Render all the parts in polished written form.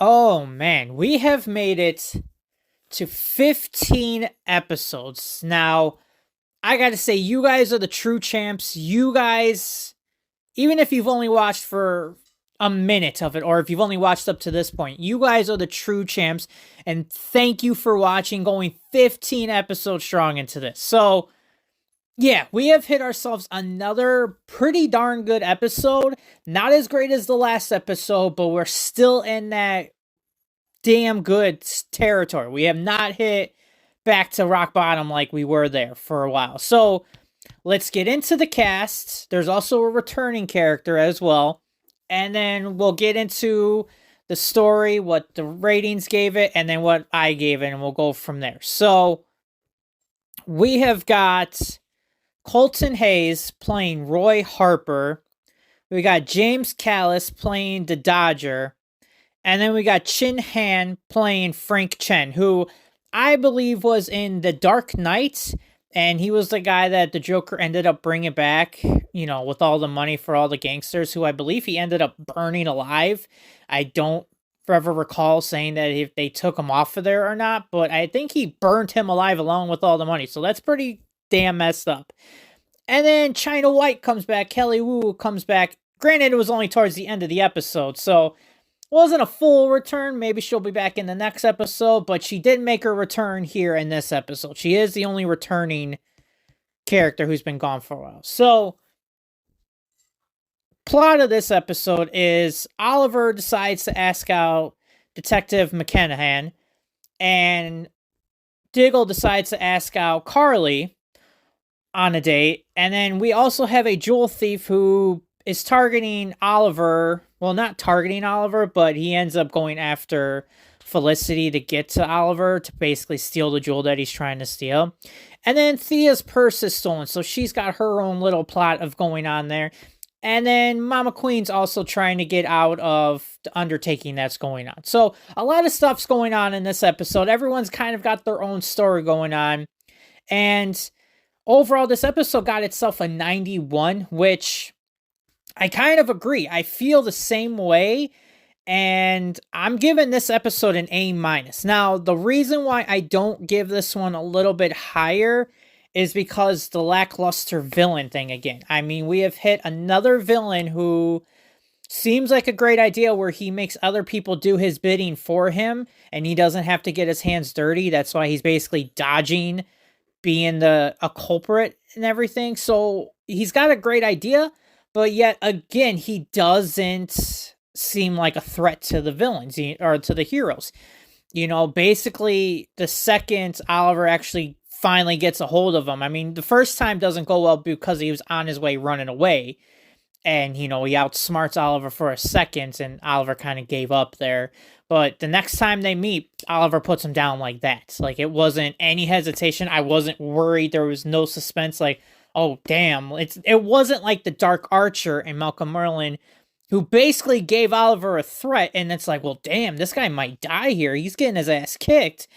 Oh man, we have made it to 15 episodes. Now, I gotta say, you guys are the true champs. You guys, even if you've only watched for a minute of it, or if you've only watched up to this point, you guys are the true champs. And thank you for watching, going 15 episodes strong into this. So, yeah, we have hit ourselves another pretty darn good episode. Not as great as the last episode, but we're still in that damn good territory. We have not hit back to rock bottom like we were there for a while. So let's get into the cast. There's also a returning character as well. And then we'll get into the story, what the ratings gave it, and then what I gave it, and we'll go from there. So we have got Colton Hayes playing Roy Harper. We got James Callis playing the Dodger. And then we got Chin Han playing Frank Chen, who I believe was in The Dark Knight. And he was the guy that the Joker ended up bringing back, with all the money for all the gangsters, who I believe he ended up burning alive. I don't ever recall saying that if they took him off of there or not, but I think he burned him alive along with all the money. So that's pretty damn messed up. And then China White comes back. Kelly Wu comes back. Granted, it was only towards the end of the episode, so wasn't a full return. Maybe she'll be back in the next episode, but she did make her return here in this episode. She is the only returning character who's been gone for a while. So, plot of this episode is Oliver decides to ask out Detective McCanahan, and Diggle decides to ask out Carly on a date. And then we also have a jewel thief who is targeting Oliver. Well, not targeting Oliver, but he ends up going after Felicity to get to Oliver to basically steal the jewel that he's trying to steal. And then Thea's purse is stolen, so she's got her own little plot of going on there. And then Mama Queen's also trying to get out of the undertaking that's going on. So a lot of stuff's going on in this episode. Everyone's kind of got their own story going on. And overall, this episode got itself a 91, which I kind of agree. I feel the same way, and I'm giving this episode an A-. Now, the reason why I don't give this one a little bit higher is because the lackluster villain thing again. I mean, we have hit another villain who seems like a great idea where he makes other people do his bidding for him, and he doesn't have to get his hands dirty. That's why he's basically dodging being a culprit and everything. So he's got a great idea, but yet again, he doesn't seem like a threat to the villains or to the heroes. Basically, the second Oliver actually finally gets a hold of him. I mean, the first time doesn't go well because he was on his way running away. And, he outsmarts Oliver for a second, and Oliver kind of gave up there. But the next time they meet, Oliver puts him down like that. Like, it wasn't any hesitation. I wasn't worried. There was no suspense. Like, oh, damn. It wasn't like the Dark Archer and Malcolm Merlin, who basically gave Oliver a threat. And it's like, well, damn, this guy might die here. He's getting his ass kicked.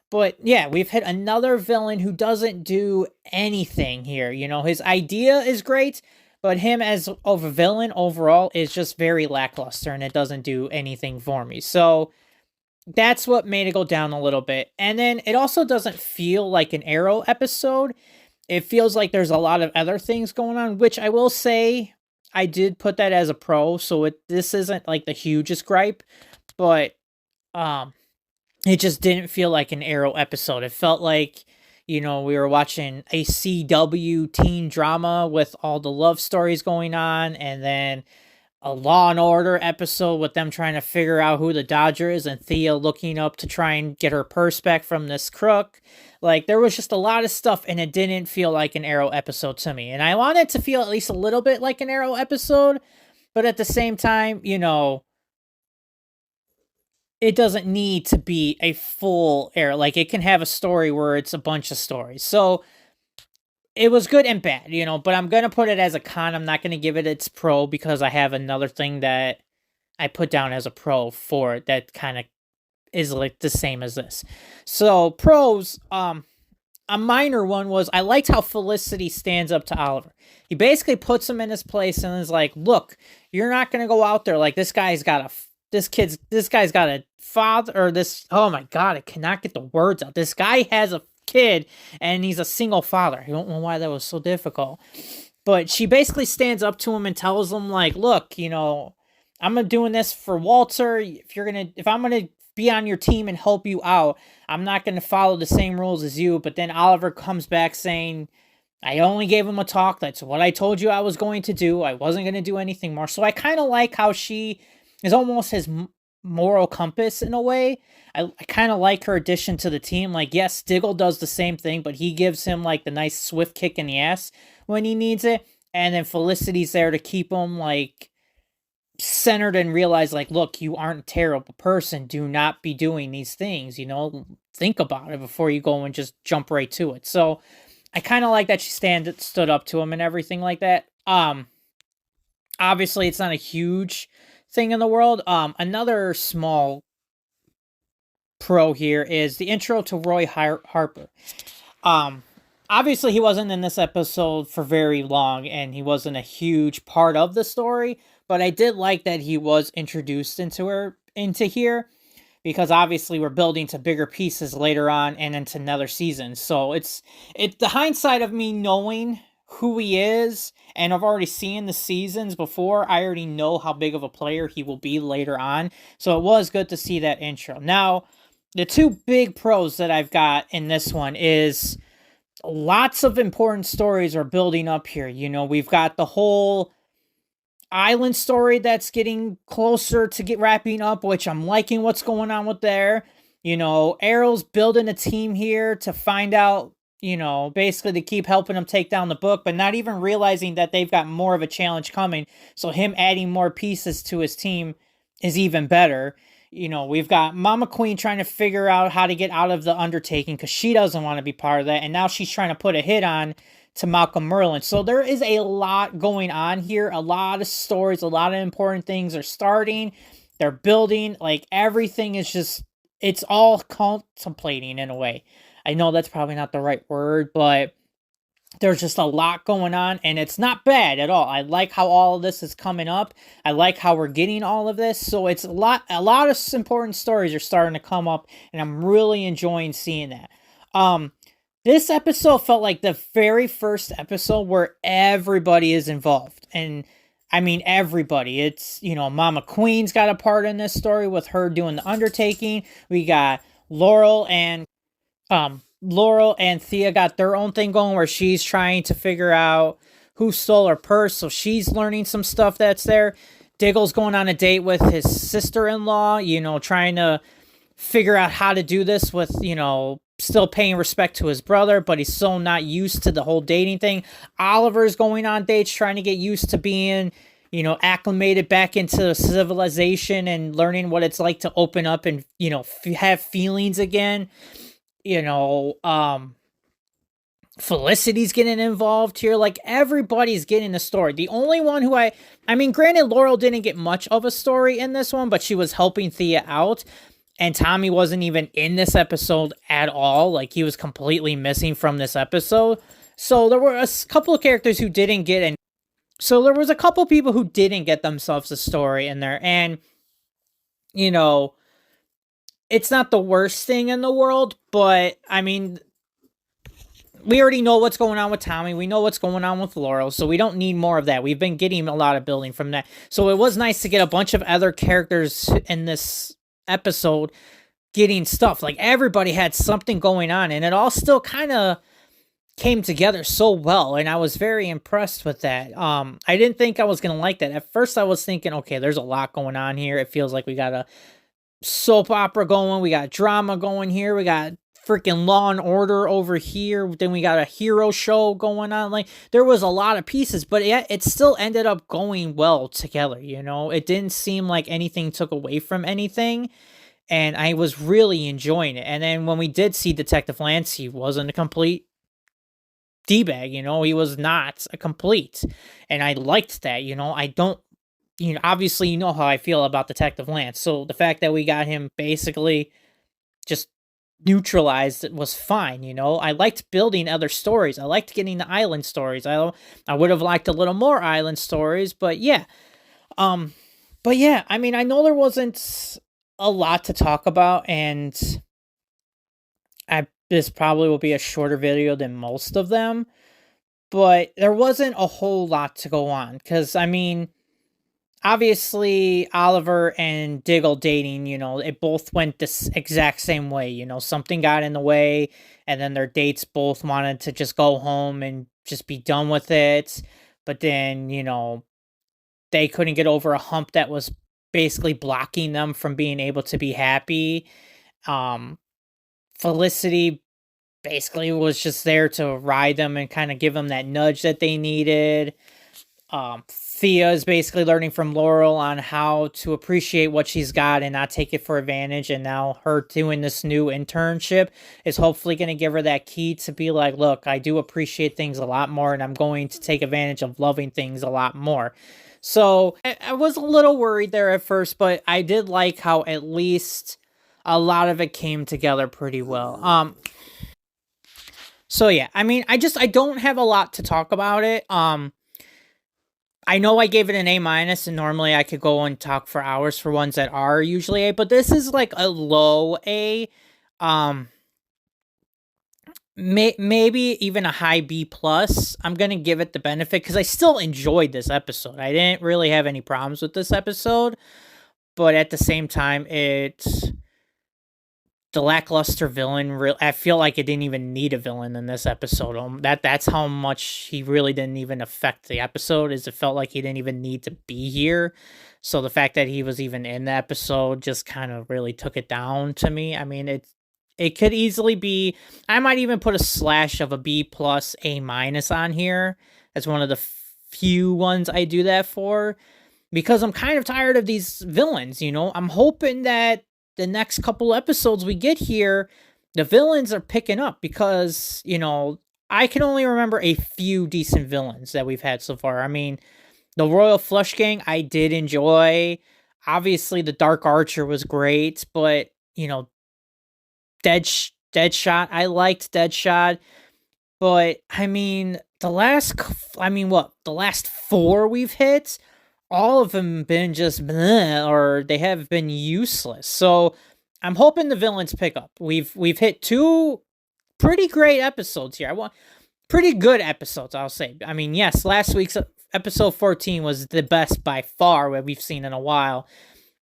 But, yeah, we've hit another villain who doesn't do anything here. His idea is great, but him as a villain overall is just very lackluster, and it doesn't do anything for me. So that's what made it go down a little bit. And then it also doesn't feel like an Arrow episode. It feels like there's a lot of other things going on, which I will say I did put that as a pro. So this isn't like the hugest gripe, but it just didn't feel like an Arrow episode. It felt like, we were watching a CW teen drama with all the love stories going on, and then a Law and Order episode with them trying to figure out who the Dodger is, and Thea looking up to try and get her purse back from this crook. Like, there was just a lot of stuff, and it didn't feel like an Arrow episode to me. And I wanted to feel at least a little bit like an Arrow episode, but at the same time, it doesn't need to be a full Arrow. Like, it can have a story where it's a bunch of stories. So it was good and bad, but I'm going to put it as a con. I'm not going to give it its pro because I have another thing that I put down as a pro for it that kind of is like the same as this. So pros, a minor one was I liked how Felicity stands up to Oliver. He basically puts him in his place and is like, look, you're not going to go out there. Like, this guy's got a this guy's got a father, or this, oh my god, I cannot get the words out. This guy has a kid and he's a single father. I don't know why that was so difficult. But she basically stands up to him and tells him, like, look, I'm doing this for Walter. If I'm gonna be on your team and help you out, I'm not gonna follow the same rules as you. But then Oliver comes back saying, I only gave him a talk. That's what I told you I was going to do. I wasn't going to do anything more. So I kind of like how she is almost his moral compass in a way. I kind of like her addition to the team. Like, yes, Diggle does the same thing, but he gives him like the nice swift kick in the ass when he needs it. And then Felicity's there to keep him like centered and realize, like, look, you aren't a terrible person. Do not be doing these things, think about it before you go and just jump right to it. So I kind of like that she stood up to him and everything like that. Obviously it's not a huge thing in the world. Another small pro here is the intro to Roy Harper. Obviously he wasn't in this episode for very long and he wasn't a huge part of the story, but I did like that he was introduced into here, because obviously we're building to bigger pieces later on and into another season. So it's the hindsight of me knowing who he is, and I've already seen the seasons before. I already know how big of a player he will be later on. So it was good to see that intro. Now, the two big pros that I've got in this one is lots of important stories are building up here. We've got the whole island story that's getting closer to wrapping up, which I'm liking what's going on with there. Arrow's building a team here to find out, basically to keep helping him take down the book, but not even realizing that they've got more of a challenge coming. So him adding more pieces to his team is even better. We've got Mama Queen trying to figure out how to get out of the undertaking because she doesn't want to be part of that. And now she's trying to put a hit on to Malcolm Merlin. So there is a lot going on here. A lot of stories, a lot of important things are starting. They're building. Like, everything is just, it's all contemplating in a way. I know that's probably not the right word, but there's just a lot going on, and it's not bad at all. I like how all of this is coming up. I like how we're getting all of this. So it's a lot of important stories are starting to come up, and I'm really enjoying seeing that. This episode felt like the very first episode where everybody is involved. And I mean, everybody. It's, Mama Queen's got a part in this story with her doing the undertaking. We got Laurel and Thea got their own thing going where she's trying to figure out who stole her purse. So she's learning some stuff that's there. Diggle's going on a date with his sister-in-law, trying to figure out how to do this with, still paying respect to his brother, but he's so not used to the whole dating thing. Oliver's going on dates, trying to get used to being, acclimated back into civilization and learning what it's like to open up and, have feelings again. Felicity's getting involved here. Like, everybody's getting a story. The only one who I mean, granted, Laurel didn't get much of a story in this one, but she was helping Thea out. And Tommy wasn't even in this episode at all. Like, he was completely missing from this episode. So there were a couple of characters who didn't get in. So there was a couple people who didn't get themselves a story in there. And, it's not the worst thing in the world. But, I mean, we already know what's going on with Tommy. We know what's going on with Laurel. So we don't need more of that. We've been getting a lot of building from that. So it was nice to get a bunch of other characters in this episode getting stuff. Like, everybody had something going on, and it all still kind of came together so well, and I was very impressed with that. I didn't think I was gonna like that. At first I was thinking, okay, there's a lot going on here. It feels like we got a soap opera going, we got drama going here, we got freaking Law and Order over here, then we got a hero show going on. Like, there was a lot of pieces, but it still ended up going well together. It didn't seem like anything took away from anything, and I was really enjoying it. And then when we did see Detective Lance, he wasn't a complete D-bag. He was not a complete, and I liked that. I don't, obviously you know how I feel about Detective Lance, so the fact that we got him basically just neutralized, it was fine. I liked building other stories. I liked getting the island stories. I would have liked a little more island stories, but yeah. But yeah, I mean, I know there wasn't a lot to talk about, and this probably will be a shorter video than most of them, but there wasn't a whole lot to go on. Because, I mean, obviously, Oliver and Diggle dating, it both went this exact same way. Something got in the way, and then their dates both wanted to just go home and just be done with it. But then, they couldn't get over a hump that was basically blocking them from being able to be happy. Um, Felicity basically was just there to ride them and kind of give them that nudge that they needed. Thea is basically learning from Laurel on how to appreciate what she's got and not take it for advantage. And now her doing this new internship is hopefully going to give her that key to be like, look, I do appreciate things a lot more, and I'm going to take advantage of loving things a lot more. So I was a little worried there at first, but I did like how at least a lot of it came together pretty well. So yeah, I mean, I don't have a lot to talk about it. I know I gave it an A minus, and normally I could go and talk for hours for ones that are usually A, but this is like a low A. Maybe even a high B plus. I'm gonna give it the benefit because I still enjoyed this episode. I didn't really have any problems with this episode, but at the same time, it's the lackluster villain. I feel like it didn't even need a villain in this episode. That's how much he really didn't even affect the episode. Is it felt like he didn't even need to be here. So the fact that he was even in the episode just kind of really took it down to me. I mean, it could easily be. I might even put a slash of a B plus A minus on here as one of the few ones I do that for, because I'm kind of tired of these villains. I'm hoping that the next couple episodes we get here, the villains are picking up, because, I can only remember a few decent villains that we've had so far. I mean, the Royal Flush Gang, I did enjoy. Obviously, the Dark Archer was great, but, Deadshot, I liked Deadshot. But, I mean, the last 4 we've hit, all of them been just bleh, or they have been useless. So I'm hoping the villains pick up. We've hit 2 pretty great episodes here. Pretty good episodes, I'll say. I mean, yes, last week's episode 14 was the best by far that we've seen in a while.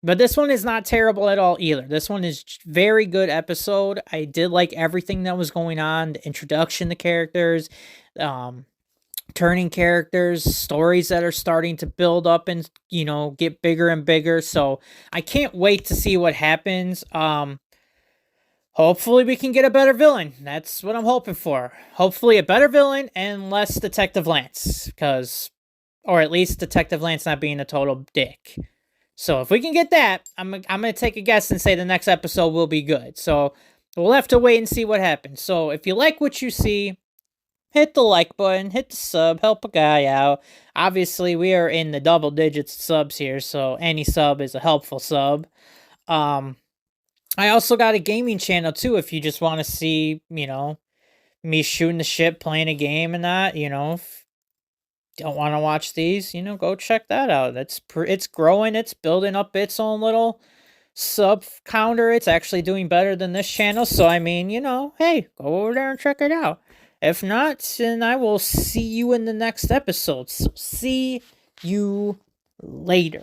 But this one is not terrible at all either. This one is very good episode. I did like everything that was going on. The introduction to characters, turning characters, stories that are starting to build up and, get bigger and bigger. So I can't wait to see what happens. Hopefully we can get a better villain. That's what I'm hoping for. Hopefully a better villain and less Detective Lance, or at least Detective Lance not being a total dick. So if we can get that, I'm going to take a guess and say the next episode will be good. So we'll have to wait and see what happens. So if you like what you see, hit the like button, hit the sub, help a guy out. Obviously, we are in the double digits subs here, so any sub is a helpful sub. I also got a gaming channel too, if you just want to see, me shooting the shit, playing a game and that, if you don't want to watch these, go check that out. It's growing, it's building up its own little sub counter. It's actually doing better than this channel, so I mean, hey, go over there and check it out. If not, then I will see you in the next episode. So see you later.